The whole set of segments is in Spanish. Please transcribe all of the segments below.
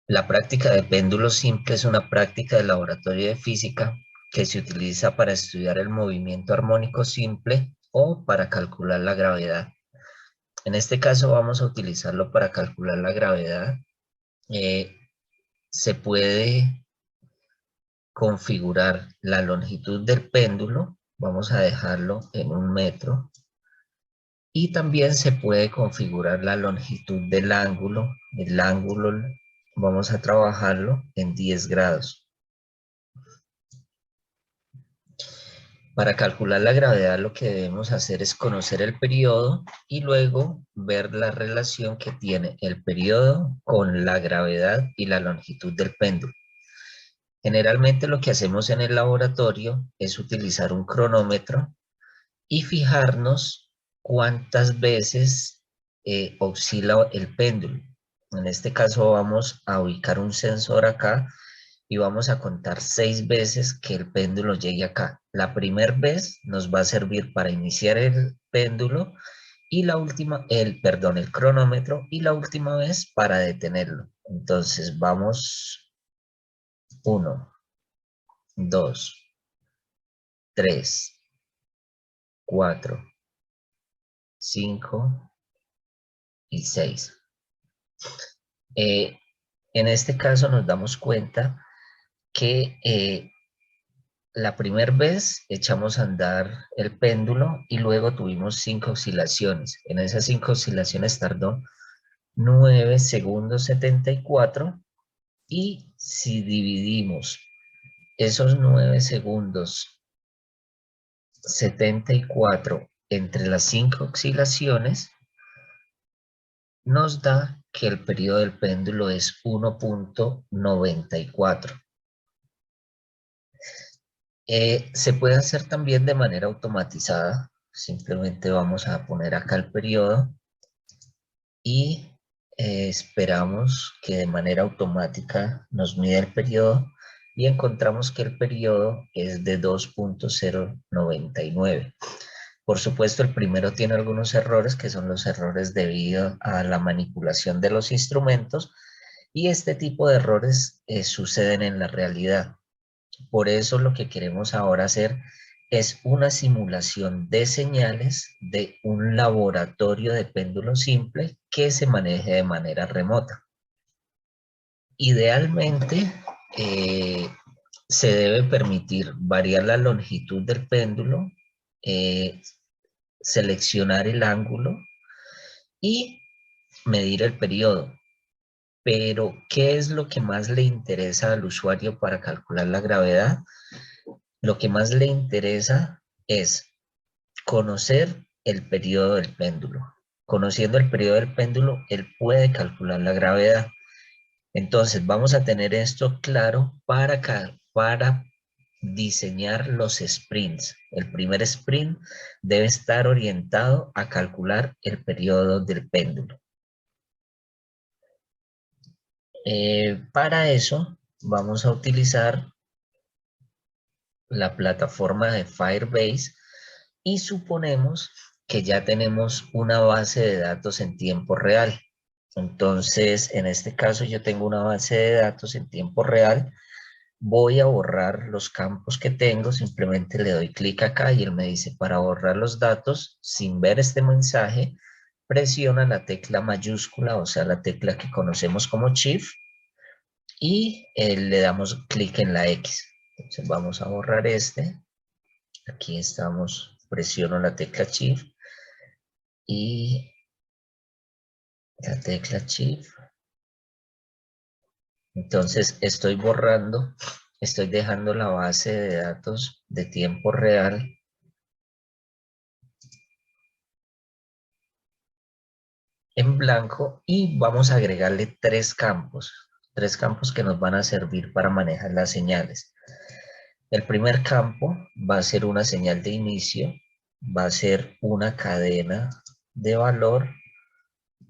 La práctica de péndulo simple es una práctica de laboratorio de física que se utiliza para estudiar el movimiento armónico simple o para calcular la gravedad. En este caso vamos a utilizarlo para calcular la gravedad. Se puede configurar la longitud del péndulo, vamos a dejarlo en 1 metro, y también se puede configurar la longitud del ángulo. El ángulo vamos a trabajarlo en 10 grados. Para calcular la gravedad lo que debemos hacer es conocer el periodo y luego ver la relación que tiene el periodo con la gravedad y la longitud del péndulo. Generalmente lo que hacemos en el laboratorio es utilizar un cronómetro y fijarnos cuántas veces oscila el péndulo. En este caso vamos a ubicar un sensor acá y vamos a contar 6 veces que el péndulo llegue acá. La primera vez nos va a servir para iniciar el péndulo y la última, el cronómetro, y la última vez para detenerlo. Entonces vamos 1, 2, 3, 4, 5 y 6. En este caso nos damos cuenta que la primera vez echamos a andar el péndulo y luego tuvimos 5 oscilaciones. En esas 5 oscilaciones tardó 9 segundos 74, y si dividimos esos 9 segundos 74 entre las 5 oscilaciones, nos da que el periodo del péndulo es 1.94. Se puede hacer también de manera automatizada. Simplemente vamos a poner acá el periodo y esperamos que de manera automática nos mida el periodo y encontramos que el periodo es de 2.099. Por supuesto, el primero tiene algunos errores que son los errores debido a la manipulación de los instrumentos, y este tipo de errores suceden en la realidad. Por eso lo que queremos ahora hacer es una simulación de señales de un laboratorio de péndulo simple que se maneje de manera remota. Idealmente, se debe permitir variar la longitud del péndulo, seleccionar el ángulo y medir el periodo. Pero, ¿qué es lo que más le interesa al usuario para calcular la gravedad? Lo que más le interesa es conocer el periodo del péndulo. Conociendo el periodo del péndulo, él puede calcular la gravedad. Entonces, vamos a tener esto claro para diseñar los sprints. El primer sprint debe estar orientado a calcular el periodo del péndulo. Para eso, vamos a utilizar la plataforma de Firebase y suponemos que ya tenemos una base de datos en tiempo real. Entonces, en este caso yo tengo una base de datos en tiempo real. Voy a borrar los campos que tengo, simplemente le doy clic acá y él me dice para borrar los datos. Sin ver este mensaje, presiona la tecla mayúscula, o sea, la tecla que conocemos como Shift, y le damos clic en la X. Entonces vamos a borrar este. Aquí estamos, presiono la tecla Shift y la tecla Shift. Entonces estoy borrando, estoy dejando la base de datos de tiempo real en blanco y vamos a agregarle tres campos que nos van a servir para manejar las señales. El primer campo va a ser una señal de inicio, va a ser una cadena de valor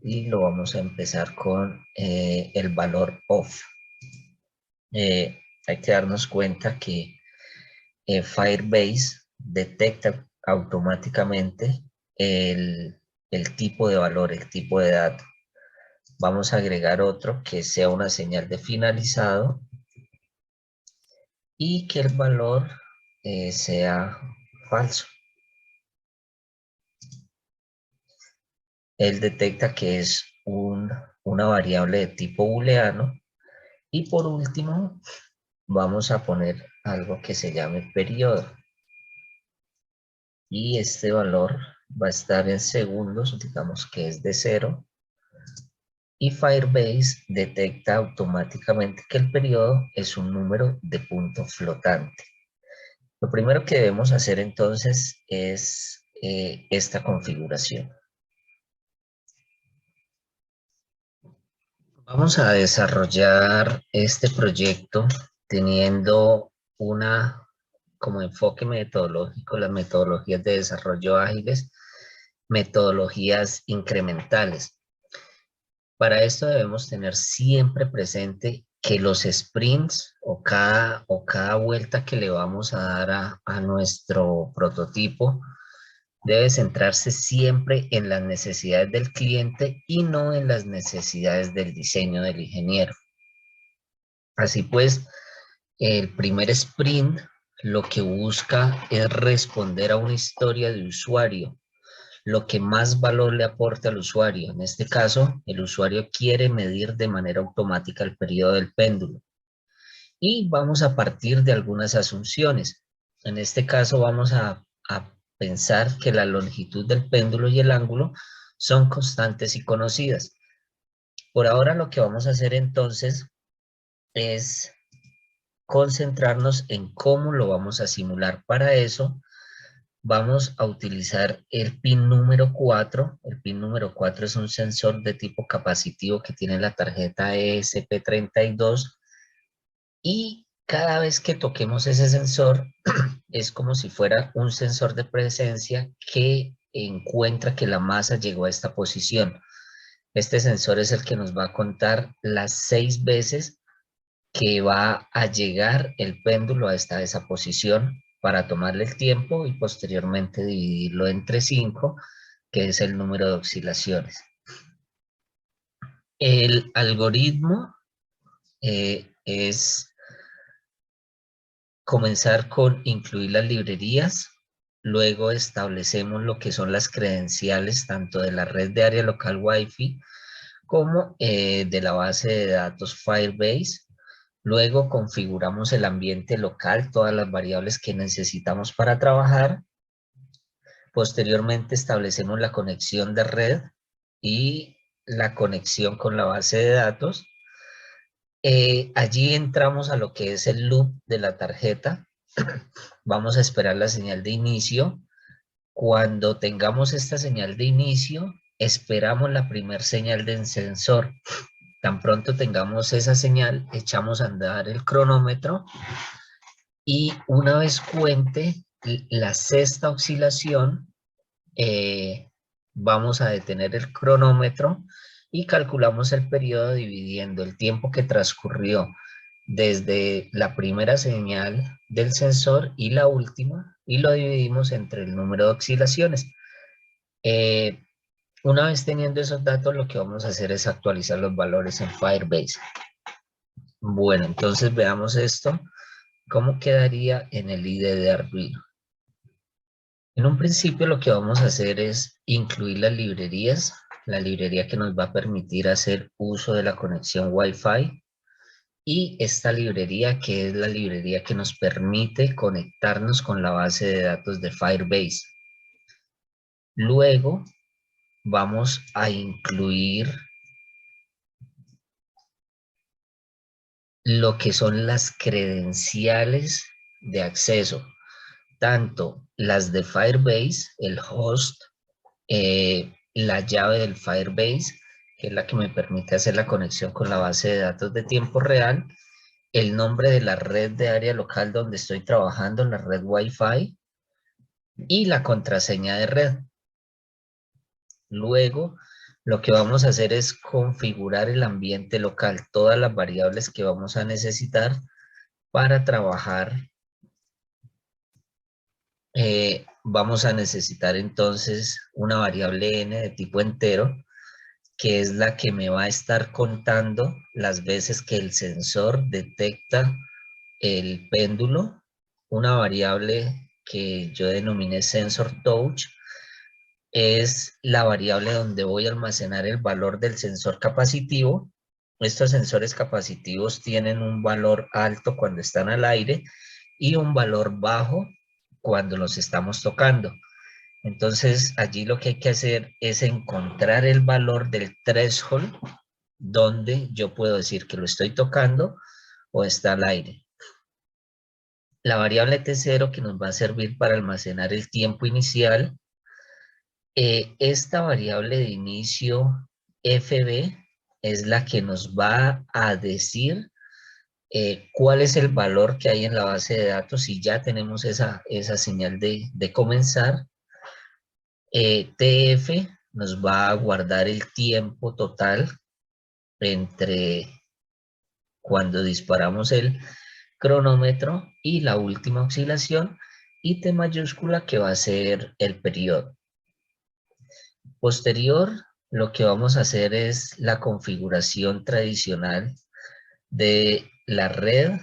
y lo vamos a empezar con el valor off. Hay que darnos cuenta que Firebase detecta automáticamente el tipo de valor, el tipo de dato. Vamos a agregar otro que sea una señal de finalizado y que el valor sea falso. Él detecta que es una variable de tipo booleano. Y por último, vamos a poner algo que se llame periodo. Y este valor va a estar en segundos, digamos que es de 0. Y Firebase detecta automáticamente que el periodo es un número de punto flotante. Lo primero que debemos hacer entonces es esta configuración. Vamos a desarrollar este proyecto teniendo como enfoque metodológico las metodologías de desarrollo ágiles, metodologías incrementales. Para esto debemos tener siempre presente que los sprints o cada vuelta que le vamos a dar a nuestro prototipo debe centrarse siempre en las necesidades del cliente y no en las necesidades del diseño del ingeniero. Así pues, el primer sprint lo que busca es responder a una historia de usuario, lo que más valor le aporta al usuario. En este caso, el usuario quiere medir de manera automática el periodo del péndulo. Y vamos a partir de algunas asunciones. En este caso vamos a pensar que la longitud del péndulo y el ángulo son constantes y conocidas. Por ahora lo que vamos a hacer entonces es concentrarnos en cómo lo vamos a simular. Para eso vamos a utilizar el pin número 4. El pin número 4 es un sensor de tipo capacitivo que tiene la tarjeta ESP32 y cada vez que toquemos ese sensor es como si fuera un sensor de presencia que encuentra que la masa llegó a esta posición. Este sensor es el que nos va a contar las 6 veces que va a llegar el péndulo a esa posición para tomarle el tiempo y posteriormente dividirlo entre 5, que es el número de oscilaciones. El algoritmo es comenzar con incluir las librerías, luego establecemos lo que son las credenciales tanto de la red de área local Wi-Fi como de la base de datos Firebase. Luego configuramos el ambiente local, todas las variables que necesitamos para trabajar. Posteriormente establecemos la conexión de red y la conexión con la base de datos. Allí entramos a lo que es el loop de la tarjeta. Vamos a esperar la señal de inicio. Cuando tengamos esta señal de inicio, esperamos la primera señal de sensor. Tan pronto tengamos esa señal, echamos a andar el cronómetro y una vez cuente la sexta oscilación, vamos a detener el cronómetro y calculamos el periodo dividiendo el tiempo que transcurrió desde la primera señal del sensor y la última y lo dividimos entre el número de oscilaciones. Una vez teniendo esos datos, lo que vamos a hacer es actualizar los valores en Firebase. Bueno, entonces veamos esto, cómo quedaría en el IDE de Arduino. En un principio lo que vamos a hacer es incluir las librerías, la librería que nos va a permitir hacer uso de la conexión Wi-Fi y esta librería que es la librería que nos permite conectarnos con la base de datos de Firebase. Luego vamos a incluir lo que son las credenciales de acceso, tanto las de Firebase, el host, la llave del Firebase, que es la que me permite hacer la conexión con la base de datos de tiempo real, el nombre de la red de área local donde estoy trabajando, la red Wi-Fi, y la contraseña de red. Luego, lo que vamos a hacer es configurar el ambiente local, todas las variables que vamos a necesitar para trabajar. Vamos a necesitar entonces una variable n de tipo entero que es la que me va a estar contando las veces que el sensor detecta el péndulo, una variable que yo denominé sensor touch, es la variable donde voy a almacenar el valor del sensor capacitivo. Estos sensores capacitivos tienen un valor alto cuando están al aire y un valor bajo cuando los estamos tocando. Entonces, allí lo que hay que hacer es encontrar el valor del threshold donde yo puedo decir que lo estoy tocando o está al aire. La variable T0 que nos va a servir para almacenar el tiempo inicial. Esta variable de inicio FB es la que nos va a decir cuál es el valor que hay en la base de datos si ya tenemos esa señal de comenzar. TF nos va a guardar el tiempo total entre cuando disparamos el cronómetro y la última oscilación, y T mayúscula que va a ser el periodo. Posterior, lo que vamos a hacer es la configuración tradicional de la red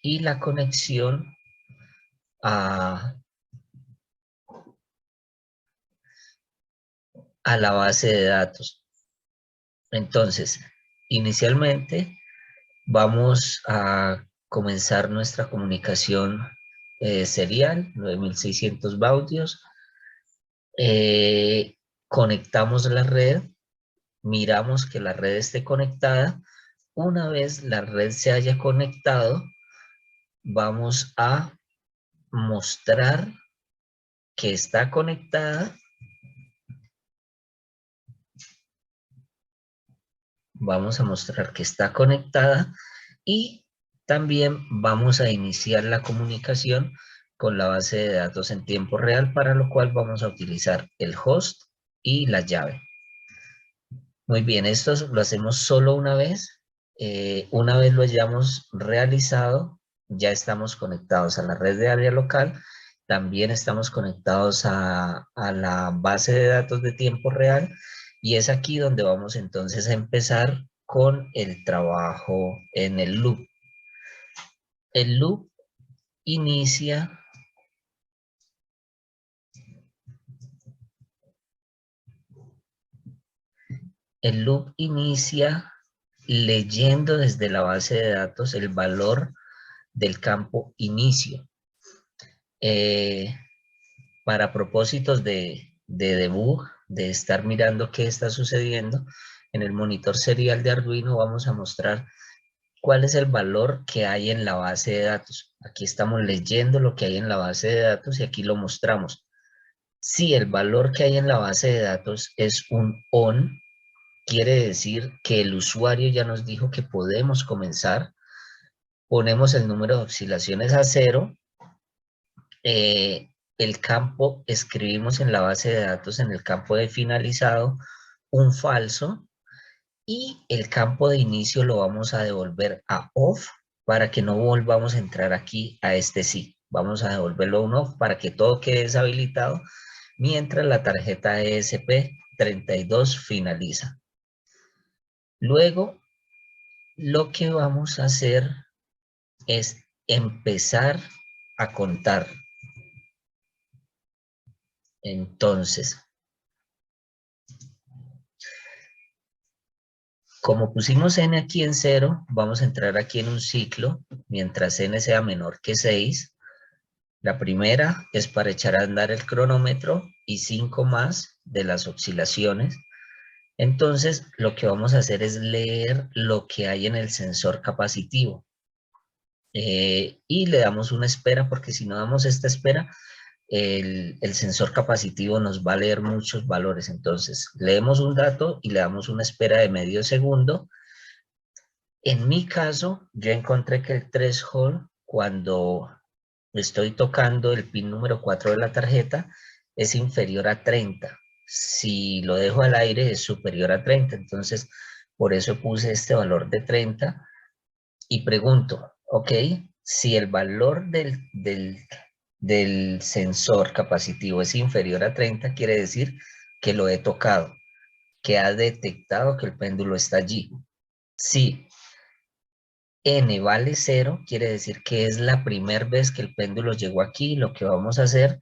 y la conexión a la base de datos. Entonces, inicialmente vamos a comenzar nuestra comunicación serial, 9600 baudios. Conectamos la red, miramos que la red esté conectada. Una vez la red se haya conectado, vamos a mostrar que está conectada. Vamos a mostrar que está conectada y también vamos a iniciar la comunicación con la base de datos en tiempo real, para lo cual vamos a utilizar el host y la llave. Muy bien, esto lo hacemos solo una vez. Una vez lo hayamos realizado, ya estamos conectados a la red de área local, también estamos conectados a la base de datos de tiempo real, y es aquí donde vamos entonces a empezar con el trabajo en el loop. El loop inicia leyendo desde la base de datos el valor del campo inicio. Para propósitos de debug, de estar mirando qué está sucediendo, en el monitor serial de Arduino vamos a mostrar cuál es el valor que hay en la base de datos. Aquí estamos leyendo lo que hay en la base de datos y aquí lo mostramos. Si el valor que hay en la base de datos es un ON, quiere decir que el usuario ya nos dijo que podemos comenzar. Ponemos el número de oscilaciones a 0. El campo, escribimos en la base de datos, en el campo de finalizado, un falso, y el campo de inicio lo vamos a devolver a off para que no volvamos a entrar aquí a este sí. Vamos a devolverlo a un off para que todo quede deshabilitado mientras la tarjeta ESP32 finaliza. Luego, lo que vamos a hacer es empezar a contar. Entonces, como pusimos n aquí en 0, vamos a entrar aquí en un ciclo mientras n sea menor que 6. La primera es para echar a andar el cronómetro y 5 más de las oscilaciones. Entonces, lo que vamos a hacer es leer lo que hay en el sensor capacitivo. Y le damos una espera, porque si no damos esta espera, el sensor capacitivo nos va a leer muchos valores. Entonces, leemos un dato y le damos una espera de medio segundo. En mi caso, yo encontré que el threshold, cuando estoy tocando el pin número 4 de la tarjeta, es inferior a 30. Si lo dejo al aire, es superior a 30. Entonces, por eso puse este valor de 30. Y pregunto, ok, si el valor del sensor capacitivo es inferior a 30, quiere decir que lo he tocado. que ha detectado que el péndulo está allí. Si n vale 0, quiere decir que es la primera vez que el péndulo llegó aquí. Lo que vamos a hacer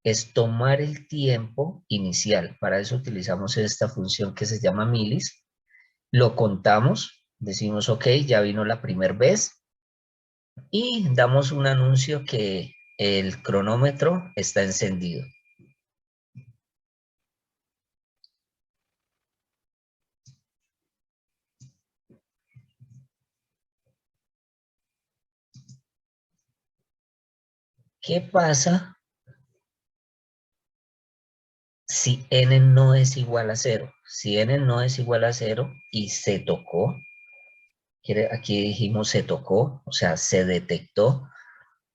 es tomar el tiempo inicial. Para eso utilizamos esta función que se llama milis. Lo contamos, decimos ok, ya vino la primera vez y damos un anuncio que el cronómetro está encendido. ¿Qué pasa si n no es igual a 0? Si n no es igual a 0 y se tocó, aquí dijimos se tocó, o sea, se detectó,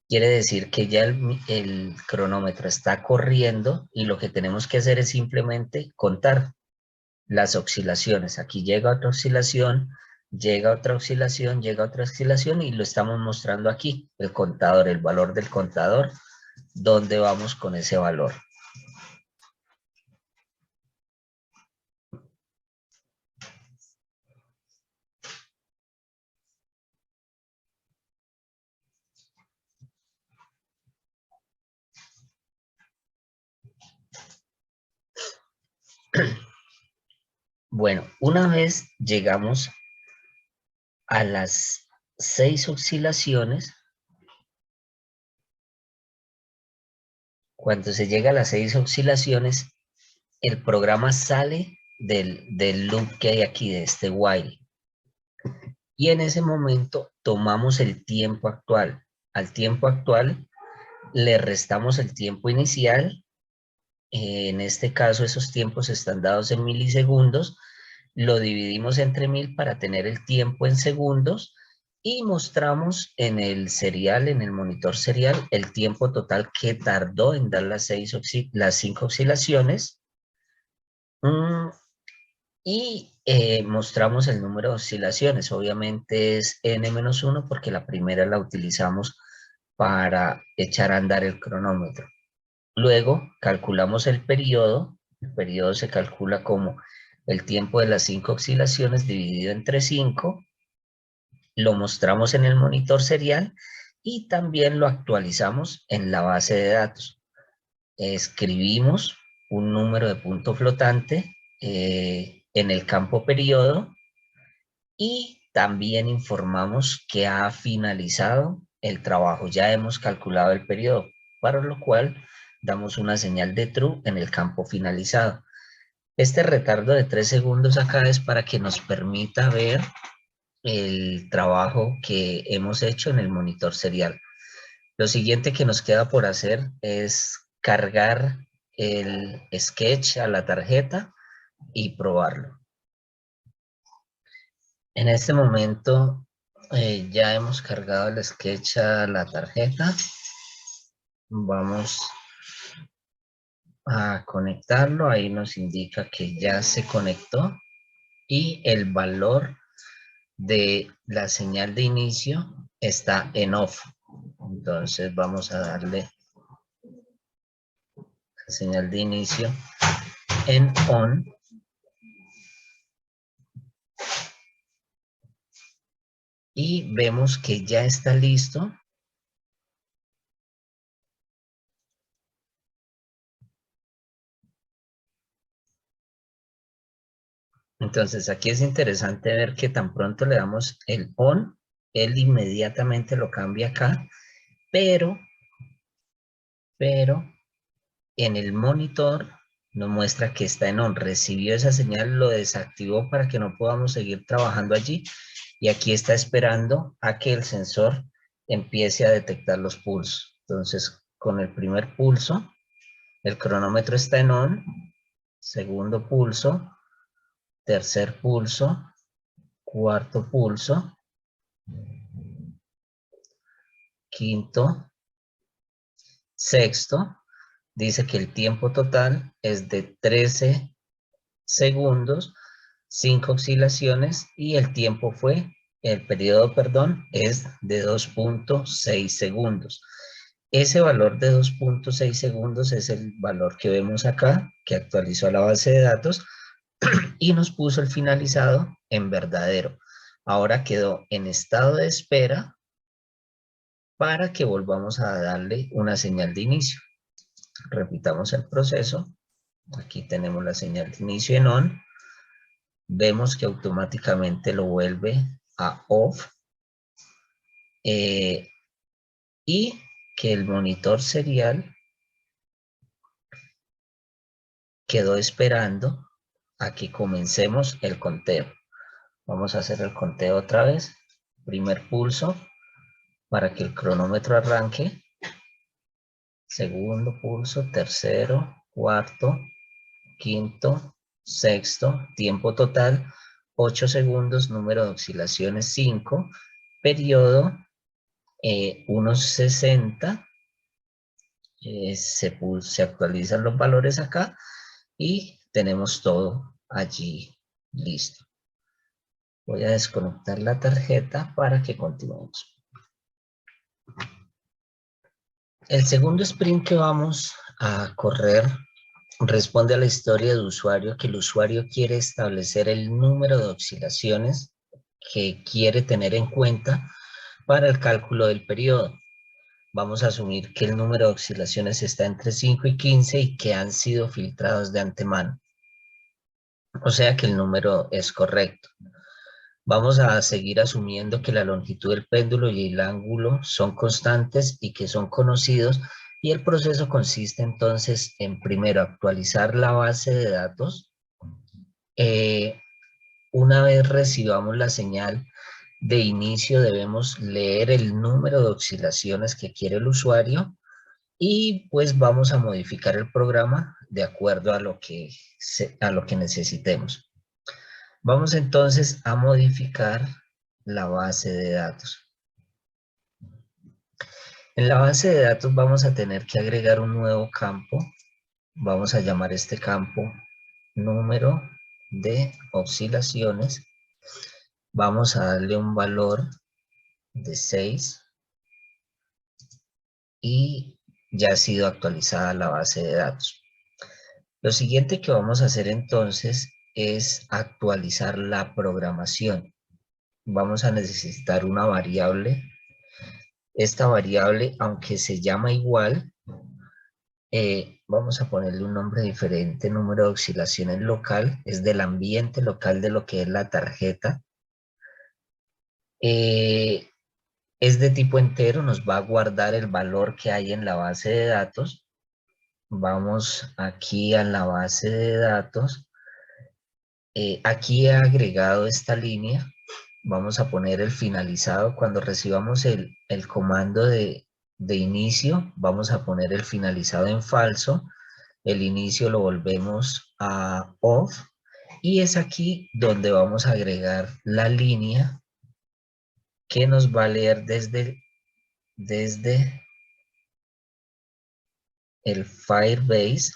quiere decir que ya el cronómetro está corriendo y lo que tenemos que hacer es simplemente contar las oscilaciones. Aquí llega otra oscilación, llega otra oscilación, llega otra oscilación y lo estamos mostrando aquí, el contador, el valor del contador, dónde vamos con ese valor. Bueno, una vez llegamos a las 6 oscilaciones, cuando se llega a las 6 oscilaciones, el programa sale del loop que hay aquí, de este while. Y en ese momento tomamos el tiempo actual. Al tiempo actual le restamos el tiempo inicial. En este caso esos tiempos están dados en milisegundos. Lo dividimos entre 1000 para tener el tiempo en segundos. Y mostramos en el serial, en el monitor serial, el tiempo total que tardó en dar las 5 oscilaciones. Y mostramos el número de oscilaciones. Obviamente es n-1 porque la primera la utilizamos para echar a andar el cronómetro. Luego calculamos el periodo. El periodo se calcula como el tiempo de las 5 oscilaciones dividido entre 5. Lo mostramos en el monitor serial y también lo actualizamos en la base de datos. Escribimos un número de punto flotante en el campo periodo y también informamos que ha finalizado el trabajo. Ya hemos calculado el periodo, para lo cual damos una señal de true en el campo finalizado. Este retardo de 3 segundos acá es para que nos permita ver el trabajo que hemos hecho en el monitor serial. Lo siguiente que nos queda por hacer es cargar el sketch a la tarjeta y probarlo. En este momento ya hemos cargado el sketch a la tarjeta. Vamos a conectarlo. Ahí nos indica que ya se conectó y el valor de la señal de inicio está en off. Entonces vamos a darle la señal de inicio en on. Y vemos que ya está listo. Entonces aquí es interesante ver que tan pronto le damos el on, él inmediatamente lo cambia acá, pero en el monitor nos muestra que está en on. Recibió esa señal, lo desactivó para que no podamos seguir trabajando allí y aquí está esperando a que el sensor empiece a detectar los pulsos. Entonces con el primer pulso, el cronómetro está en on, segundo pulso, tercer pulso, cuarto pulso, quinto, sexto. Dice que el tiempo total es de 13 segundos, 5 oscilaciones y el periodo, perdón, es de 2.6 segundos. Ese valor de 2.6 segundos es el valor que vemos acá, que actualizó la base de datos, y nos puso el finalizado en verdadero. Ahora quedó en estado de espera para que volvamos a darle una señal de inicio. Repitamos el proceso. Aquí tenemos la señal de inicio en on. Vemos que automáticamente lo vuelve a off. Y que el monitor serial quedó esperando a que comencemos el conteo. Vamos a hacer el conteo otra vez. Primer pulso para que el cronómetro arranque. Segundo pulso, tercero, cuarto, quinto, sexto, tiempo total 8 segundos, número de oscilaciones 5, periodo unos 60, se actualizan los valores acá y tenemos todo allí listo. Voy a desconectar la tarjeta para que continuemos. El segundo sprint que vamos a correr responde a la historia de usuario, que el usuario quiere establecer el número de oscilaciones que quiere tener en cuenta para el cálculo del periodo. Vamos a asumir que el número de oscilaciones está entre 5 y 15 y que han sido filtrados de antemano. O sea que el número es correcto. Vamos a seguir asumiendo que la longitud del péndulo y el ángulo son constantes y que son conocidos, y el proceso consiste entonces en primero actualizar la base de datos. Una vez recibamos la señal de inicio, debemos leer el número de oscilaciones que quiere el usuario y pues vamos a modificar el programa de acuerdo a lo que necesitemos. Vamos entonces a modificar la base de datos. En la base de datos vamos a tener que agregar un nuevo campo. Vamos a llamar este campo número de oscilaciones. Vamos a darle un valor de 6 y ya ha sido actualizada la base de datos. Lo siguiente que vamos a hacer entonces es actualizar la programación. Vamos a necesitar una variable. Esta variable, aunque se llama igual, vamos a ponerle un nombre diferente, número de oscilaciones local, es del ambiente local de lo que es la tarjeta. Es de tipo entero, nos va a guardar el valor que hay en la base de datos. Vamos aquí a la base de datos. Aquí he agregado esta línea. Vamos a poner el finalizado. Cuando recibamos el comando de inicio, vamos a poner el finalizado en falso. El inicio lo volvemos a off. Y es aquí donde vamos a agregar la línea que nos va a leer desde el Firebase.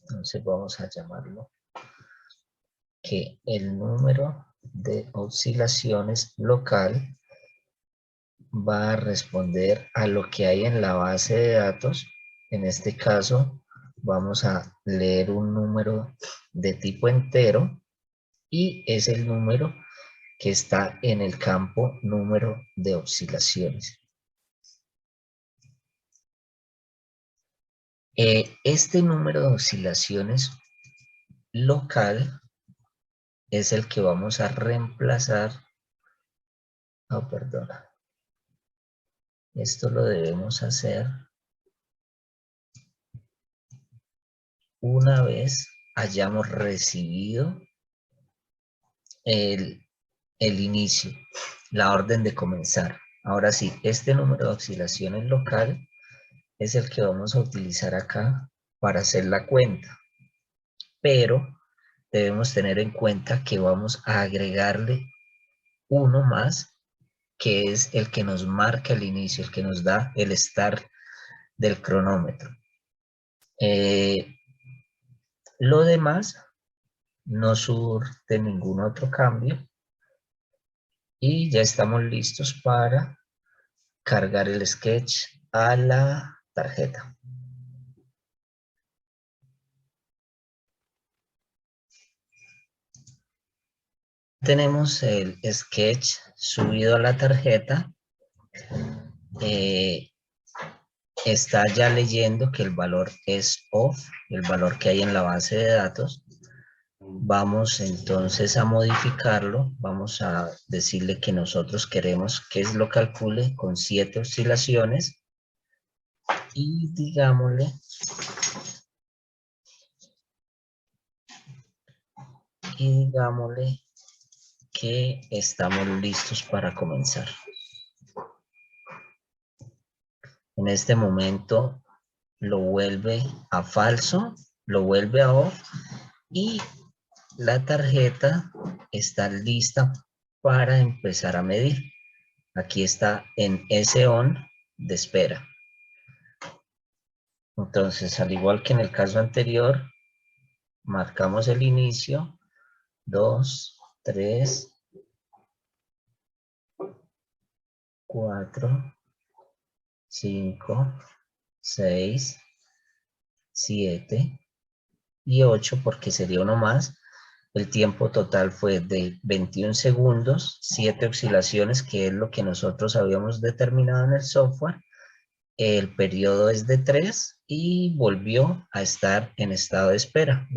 Entonces vamos a llamarlo que el número de oscilaciones local va a responder a lo que hay en la base de datos. En este caso vamos a leer un número de tipo entero y es el número que está en el campo número de oscilaciones. Este número de oscilaciones local es el que vamos a reemplazar. Oh, perdona. Esto lo debemos hacer una vez hayamos recibido el inicio, la orden de comenzar. Ahora sí, este número de oscilaciones local es el que vamos a utilizar acá para hacer la cuenta. Pero debemos tener en cuenta que vamos a agregarle uno más, que es el que nos marca el inicio, el que nos da el start del cronómetro. Lo demás no surte ningún otro cambio y ya estamos listos para cargar el sketch a la tarjeta. tenemos el sketch subido a la tarjeta. Está ya leyendo que el valor es off, el valor que hay en la base de datos. Vamos entonces a modificarlo. Vamos a decirle que nosotros queremos que lo calcule con 7 oscilaciones. Y digámosle que estamos listos para comenzar. En este momento lo vuelve a falso, lo vuelve a off y la tarjeta está lista para empezar a medir. Aquí está en ese on de espera. Entonces, al igual que en el caso anterior, marcamos el inicio, 2, 3, 4, 5, 6, 7 y 8, porque sería uno más. El tiempo total fue de 21 segundos, 7 oscilaciones, que es lo que nosotros habíamos determinado en el software. El periodo es de 3 y volvió a estar en estado de espera.